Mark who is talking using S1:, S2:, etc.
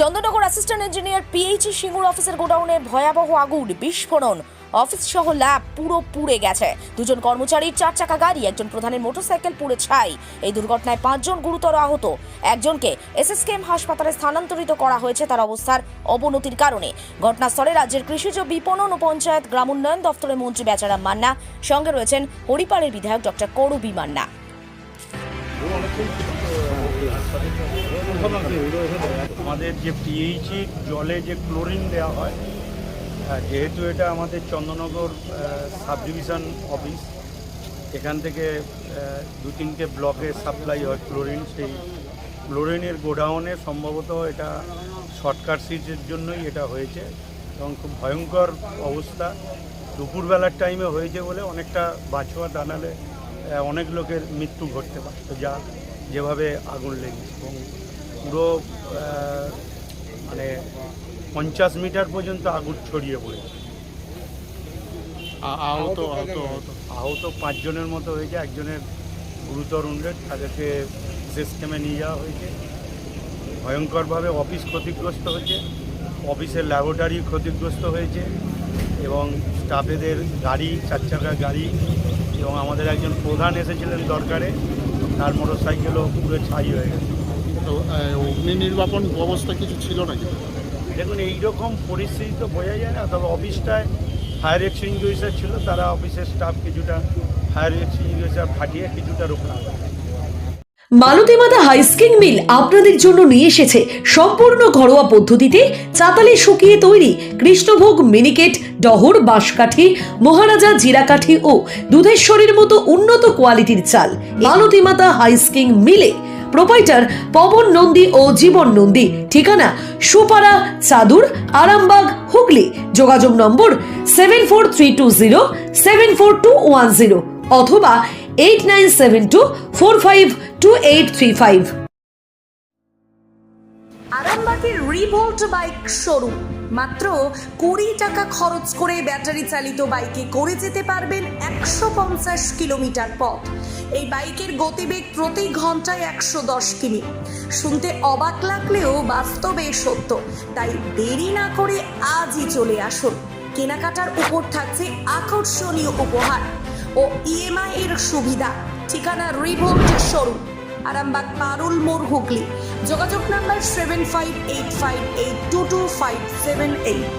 S1: Chandannagar assistant engineer PHE Singur অফিসের গোডাউনে ভয়াবহ আগুন, বিস্ফোরণ, অফিস সহ ল্যাব পুরো পুড়ে গেছে। দুজন কর্মচারীর 4 চাকা গাড়ি, একজন প্রধানের মোটরসাইকেল পুড়ে ছাই। এই দুর্ঘটনায় 5 জন গুরুতর আহত। একজনকে এসএসকেএম হাসপাতালে স্থানান্তরিত করা হয়েছে তার অবস্থার অবনতির কারণে। ঘটনাস্থলে রাজ্যের কৃষিজ বিপণন ও পঞ্চায়েত গ্রাম উন্নয়ন দপ্তরের মন্ত্রী বেচারাম মান্না, সঙ্গে রয়েছেন হরিপালের বিধায়ক ডক্টর করবী মান্না।
S2: আমাদের যে পিএইচই জলে যে ক্লোরিন দেওয়া হয়, যেহেতু এটা আমাদের চন্দননগর সাব ডিভিশন অফিস, এখান থেকে 2-3টে ব্লকে সাপ্লাই হয় ক্লোরিন। সেই ক্লোরিনের গোডাউনে সম্ভবত এটা শর্ট সার্কিটের জন্যই এটা হয়েছে এবং খুব ভয়ঙ্কর অবস্থা। দুপুরবেলার টাইমে হয়েছে বলে অনেকটা বাছোয়া টানালে অনেক লোকের মৃত্যু ঘটতে পারত, যেভাবে আগুন লেগেছে। এবং পুরো মানে 50 মিটার পর্যন্ত আগুন ছড়িয়ে পড়েছে। আহত 5 জনের মতো হয়েছে, একজনের গুরুতর উন্নয়ন, তাদেরকে এসএসকেএমে নিয়ে যাওয়া হয়েছে। ভয়ঙ্করভাবে অফিস ক্ষতিগ্রস্ত হয়েছে, অফিসের ল্যাবরেটরি ক্ষতিগ্রস্ত হয়েছে এবং স্টাফেদের গাড়ি, 4 চাকা গাড়ি, এবং আমাদের একজন প্রধান এসেছিলেন দরকারে, তার মোটরসাইকেলও পুরো ছাই হয়ে গেছে।
S3: তো অগ্নি নির্বাপন ব্যবস্থা কিছু ছিল নাকি?
S2: দেখুন, এইরকম পরিস্থিতি তো বোঝা যায় না, তবে অফিসটায় ফায়ার এক্সটিংগুইশার ছিল, তারা অফিসের স্টাফ কিছুটা ফায়ার এক্সটিংগুইশার ফাটিয়ে কিছুটা রক্ষা করে।
S4: মালতী মাতা হাইস্কিং মিল আপনাদের জন্য নিয়ে এসেছে সম্পূর্ণ ঘরোয়া পদ্ধতিতে চাতালে শুকিয়ে তৈরি কৃষ্ণভোগ, মিনিকেট, ডহর, বাঁশকাঠি, মহারাজা, জিরাকাঠি ও দুধেশ্বরীর মতো উন্নত কোয়ালিটির চাল। মালতী মাতা হাইস্কিং মিলে প্রোপাইটার পবন নন্দী ও জীবন নন্দী। ঠিকানা সুপারা, চাদুর, আরামবাগ, হুগলি। যোগাযোগ নম্বর 7432074210 অথবা 8972452835।
S1: আরামবাগের রিভোল্ট বাইক শোরুম। মাত্র 20 টাকা খরচ করে ব্যাটারি চালিত বাইকে করে যেতে পারবেন 150 কিলোমিটার পথ। এই বাইকের গতিবেগ প্রতি ঘন্টায় 110 কিমি। শুনতে অবাক লাগলেও বাস্তবে সত্য, তাই দেরি না করে আজই চলে আসুন। কেনাকাটার উপর থাকছে আকর্ষণীয় উপহার ও ইএমআই এর সুবিধা। ঠিকানা রিভোল্ট শোরুম, আরামবাগ, পারুল মোড়, হুগলি। যোগাযোগ নাম্বার 7585822578।